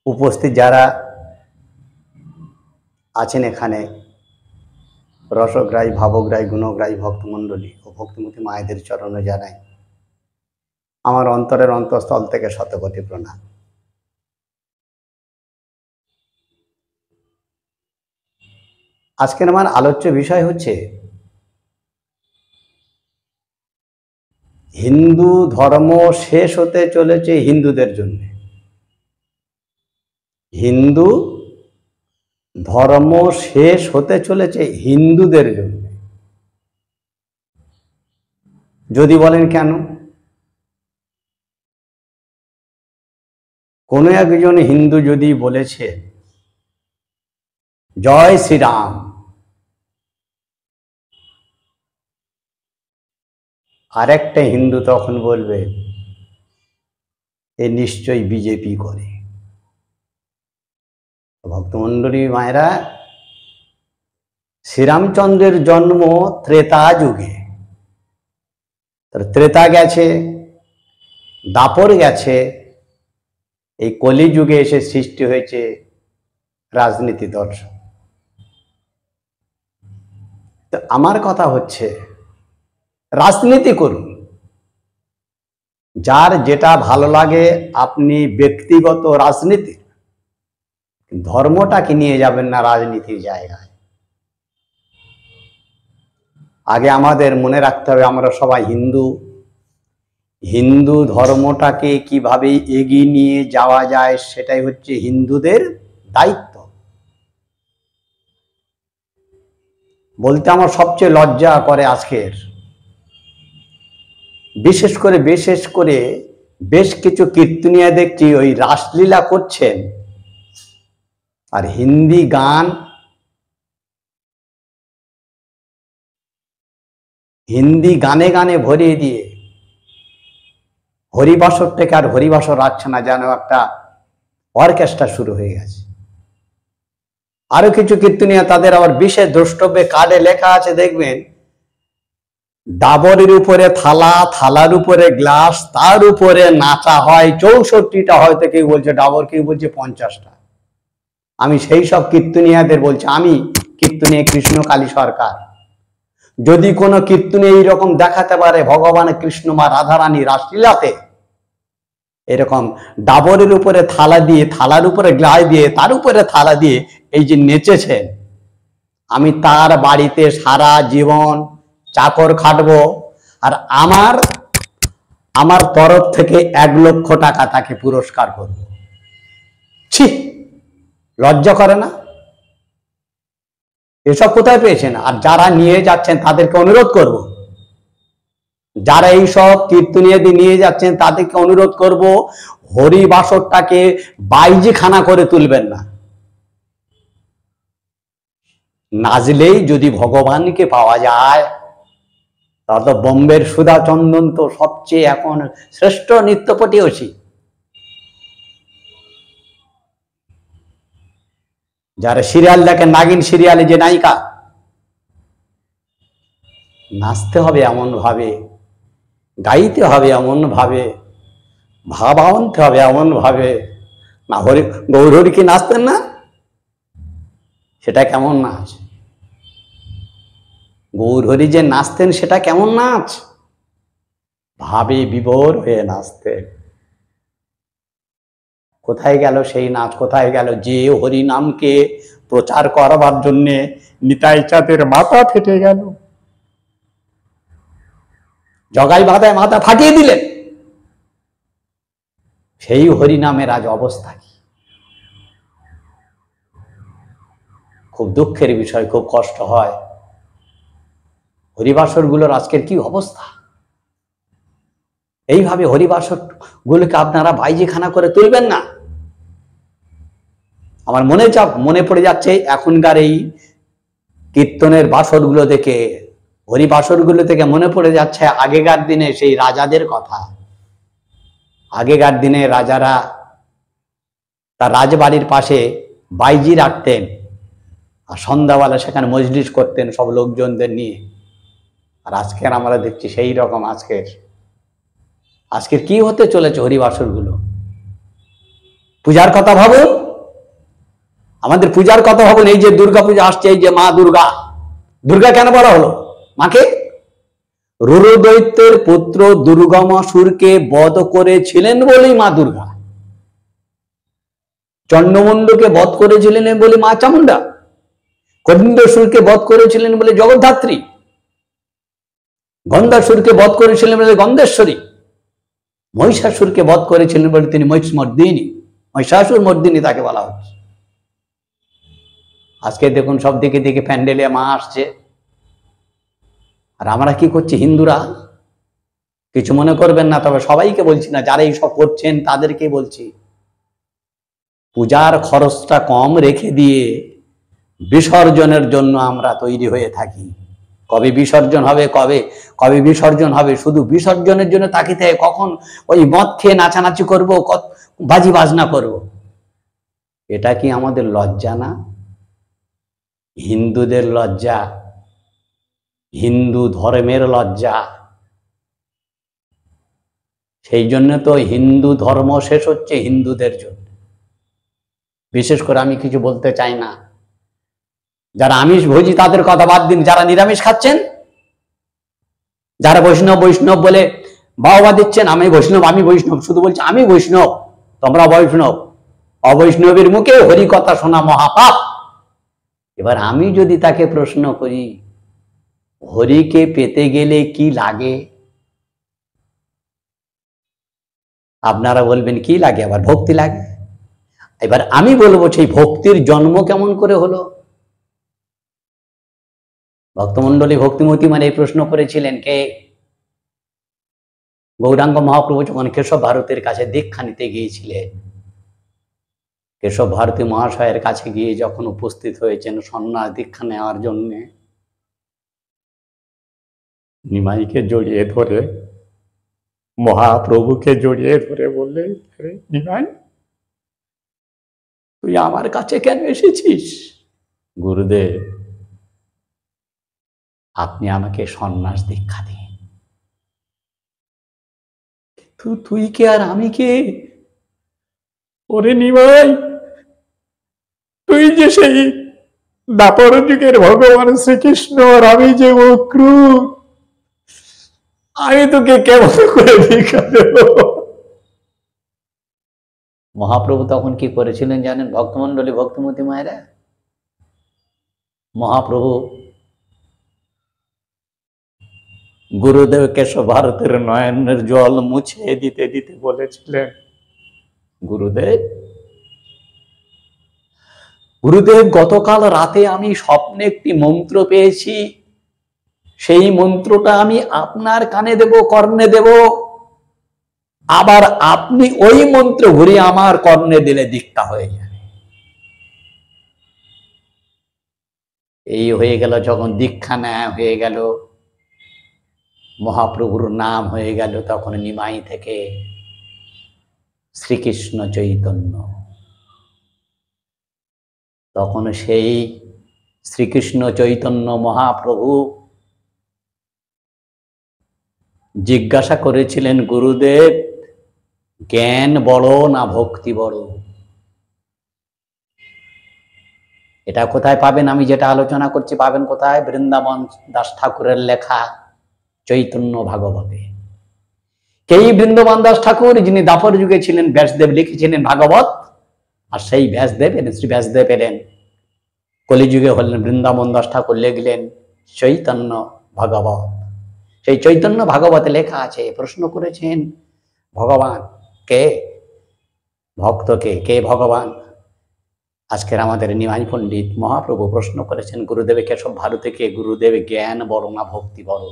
উপস্থিত যারা আছেন এখানে রসগ্রাহী, ভাবগ্রাহী, গুণগ্রাহী ভক্তমণ্ডলী ও ভক্তিমতী মায়েদের চরণে জানাই আমার অন্তরের অন্তঃস্থল থেকে শতকোটি প্রণাম। আজকের আমার আলোচ্য বিষয় হচ্ছে হিন্দু ধর্ম শেষ হতে চলেছে হিন্দুদের জন্য। হিন্দু ধর্ম শেষ হতে চলেছে হিন্দুদের জন্য। যদি বলেন কেন? কোনো একজন হিন্দু যদি বলেছে জয় শ্রীরাম, আরেকটা হিন্দু তখন বলবে এ নিশ্চয়ই বিজেপি করে। ভক্তমণ্ডলী মায়েরা, শ্রীরামচন্দ্রের জন্ম ত্রেতা যুগে। ত্রেতা গেছে, দাপর গেছে, এই কলিযুগে এসে সৃষ্টি হয়েছে রাজনীতি দর্শন। তো আমার কথা হচ্ছে রাজনীতি করুন, যার যেটা ভালো লাগে। আপনি ব্যক্তিগত রাজনীতি, ধর্মটাকে নিয়ে যাবেন না রাজনীতির জায়গায়। আগে আমাদের মনে রাখতে হবে আমরা সবাই হিন্দু। হিন্দু ধর্মটাকে কিভাবে এগিয়ে নিয়ে যাওয়া যায় সেটাই হচ্ছে হিন্দুদের দায়িত্ব। বলতে আমার সবচেয়ে লজ্জা করে আজকের, বিশেষ করে বেশ কিছু কীর্তনিয়া দেখছি ওই রাসলীলা করছেন আর হিন্দি গানে গানে ভরিয়ে দিয়ে হরিবাসর থেকে আর হরিবাসর রাখছে না, যেন একটা অর্কেস্ট্রা শুরু হয়ে গেছে। আরো কিছু কীর্তনিয়া তাদের আবার বিশেষ দ্রষ্টব্যে কার্ডে লেখা আছে, দেখবেন ডাবরের উপরে থালা, থালার উপরে গ্লাস, তার উপরে নাচা হয় 64টা, হয়তো কেউ বলছে ডাবর, কেউ বলছে 50টা। আমি সেই সব কীর্তনিয়াদের বলছি, আমি কীর্তনিয়া কৃষ্ণকালী সরকার, যদি কোনো কীর্তনে এইরকম দেখাতে পারে ভগবান কৃষ্ণ বা রাধারানী রাসলীলাতে এরকম ডাবরের উপরে থালা দিয়ে, থালার উপরে গ্লাস দিয়ে, তার উপরে থালা দিয়ে এই যে নেচেছেন, আমি তার বাড়িতে সারা জীবন চাকর খাটবো, আর আমার তরফ থেকে 1 লক্ষ টাকা তাকে পুরস্কার করব। ছি, লজ্জা করে না? এসব কোথায় পেয়েছেন? আর যারা নিয়ে যাচ্ছেন তাদেরকে অনুরোধ করব, যারা এই সব কীর্তনিয়াদি নিয়ে যাচ্ছেন তাদেরকে অনুরোধ করব, হরিবাসরটাকে বাইজিখানা করে তুলবেন না। নাচলেই যদি ভগবানকে পাওয়া যায়, তাহলে তো বোম্বের সুধা চন্দন তো সবচেয়ে এখন শ্রেষ্ঠ নৃত্যপটীয়সী। যারা সিরিয়াল দেখেন, নাগিন সিরিয়ালে যে নায়িকা, নাচতে হবে এমন ভাবে, গাইতে হবে এমন ভাবে, ভাব আনতে হবে এমন ভাবে। না গৌরহরি কি নাচতেন না? সেটা কেমন নাচ? গৌরহরি যে নাচতেন সেটা কেমন নাচ? ভাবে বিভোর হয়ে নাচতেন। কোথায় গেল সেই নাচ? কোথায় গেল? যে হরি নামকে প্রচার করবার জন্য নিতাই চাঁদের মাথা ফেটে গেল, জগাই বাধায় মাথা ফাটিয়ে দিলেন, সেই হরি নামের আজ অবস্থা কি? খুব দুঃখের বিষয়, খুব কষ্ট হয়। হরিবাসর গুলোর আজকের কি অবস্থা! এইভাবে হরিবাসর গুলোকে আপনারা বাইজিখানা করে তুলবেন না। আমার মনে পড়ে যাচ্ছে এখনকার এই কীর্তনের বাসরগুলো দেখে, হরিবাসরগুলো থেকে মনে পড়ে যাচ্ছে আগেকার দিনে সেই রাজাদের কথা। আগেকার দিনে রাজারা তার রাজবাড়ির পাশে বাইজি রাখতেন, আর সন্ধ্যাবেলা সেখানে মজলিস করতেন সব লোকজনদের নিয়ে। আর আজকের আমরা দেখছি সেই রকম আজকের কি হতে চলেছে হরিবাসরগুলো। পূজার কথা ভাবুন, আমাদের পূজার কথা ভাবুন। এই যে দুর্গা পূজা আসছে, এই যে মা দুর্গা, দুর্গা কেন বলা হলো মাকে? রুরু দৈত্যের পুত্র দুর্গমাসুরকে বধ করেছিলেন বলেই মা দুর্গা। চন্ডমুণ্ডকে বধ করেছিলেন বলে মা চামুন্ডা। কবিন্দাসুরকে বধ করেছিলেন বলে জগদ্ধাত্রী। গন্ধাসুরকে বধ করেছিলেন বলে গন্ধেশ্বরী। মহিষাসুরকে বধ করেছিলেন বলে তিনি মহিষমর্দিনী, মহিষাসুর মর্দিনী তাকে বলা হচ্ছে। আজকে দেখুন সব দিকে দিকে প্যান্ডেলে মা আসছে, আর আমরা কি করছি হিন্দুরা? কিছু মনে করবেন না, তবে সবাইকে বলছি না, যারা এইসব করছেন তাদেরকে বলছি, পূজার খরচটা কম রেখে দিয়ে বিসর্জনের জন্য আমরা তৈরি হয়ে থাকি। কবে বিসর্জন হবে, কবে কবে বিসর্জন হবে, শুধু বিসর্জনের জন্য তাকিতে কখন ওই মদ খেয়ে নাচানাচি করবো, বাজি বাজনা করব। এটা কি আমাদের লজ্জা না? হিন্দুদের লজ্জা, হিন্দু ধর্মের লজ্জা। সেই জন্য তো হিন্দু ধর্ম শেষ হচ্ছে হিন্দুদের জন্য। বিশেষ করে আমি কিছু বলতে চাই না, যারা আমিষ ভোজী তাদের কথা বাদ দিন, যারা নিরামিষ খাচ্ছেন, যারা বৈষ্ণব বৈষ্ণব বলে বাহবা দিচ্ছেন, আমি বৈষ্ণব আমি বৈষ্ণব, শুধু বলছে আমি বৈষ্ণব তোমরা বৈষ্ণব, অবৈষ্ণবের মুখে হরি কথা শোনা মহাপাপ। এবার আমি যদি তাকে প্রশ্ন করি, হরিকে পেতে গেলে কি লাগে? আপনারা বলবেন কি লাগে? আবার ভক্তি লাগে। এবার আমি বলবো সেই ভক্তির জন্ম কেমন করে হলো? ভক্তমন্ডলী ভক্তিমতী মানে এই প্রশ্ন করেছিলেন কে? গৌরাঙ্গ মহাপ্রভু যখন কেশব ভারতের কাছে দীক্ষা নিতে গিয়েছিলেন, কেশব ভারতী মহাশয়ের কাছে গিয়ে যখন উপস্থিত হয়েছেন সন্ন্যাস দীক্ষা নেওয়ার জন্য, নিমাইকে জড়িয়ে ধরে, মহাপ্রভুকে জড়িয়ে ধরে বললে, নিমাই তুই আমার কাছে কেন এসেছিস? গুরুদেব আপনি আমাকে সন্ন্যাস দীক্ষা দিন। তুই কে আর আমি কে? ওরে নিমাই, তুই যে সেই দাপর যুগের ভগবান শ্রীকৃষ্ণ, আর আমি যে অক্রূর, আমি তোকে কেমন করে দীক্ষা দেব? মহাপ্রভু তখন কি করেছিলেন জানেন? ভক্তমন্ডলী ভক্তিমতী মায়েরা, মহাপ্রভু গুরুদেব কেশব ভারতের নয়নের জল মুছে দিতে দিতে বলেছিলেন, গুরুদেব গুরুদেব গতকাল রাতে আমি স্বপ্নে একটি মন্ত্র পেয়েছি, সেই মন্ত্রটা আমি আপনার কানে দেব, কর্ণে দেব, আবার আপনি ওই মন্ত্র ঘুরিয়ে আমার কর্ণে দিলে দীক্ষা হয়ে যাবে। এই হয়ে গেল, যখন দীক্ষা নেওয়া হয়ে গেল, মহাপ্রভুর নাম হয়ে গেল, তখন নিমাই থেকে শ্রীকৃষ্ণ চৈতন্য। তখন সেই শ্রীকৃষ্ণ চৈতন্য মহাপ্রভু জিজ্ঞাসা করেছিলেন, গুরুদেব জ্ঞান বড় না ভক্তি বড়? এটা কোথায় পাবেন? আমি যেটা আলোচনা করছি পাবেন কোথায়? বৃন্দাবন দাস ঠাকুরের লেখা চৈতন্য ভাগবতে। এই বৃন্দাবন দাস ঠাকুর, যিনি দাপর যুগে ছিলেন, ব্যাসদেব লিখেছিলেন ভাগবত, আর সেই ব্যাসদেব এলেন, শ্রী ব্যাসদেব এলেন কলিযুগে, হলেন বৃন্দাবন দাস ঠাকুর, লিখলেন চৈতন্য ভাগবত। সেই চৈতন্য ভাগবতে লেখা আছে, প্রশ্ন করেছেন ভগবান কে, ভক্তকে কে ভগবান? আজকের আমাদের নিমাই পণ্ডিত মহাপ্রভু প্রশ্ন করেছেন গুরুদেব কেশব ভারতীকে, গুরুদেব জ্ঞান বড় না ভক্তি বড়?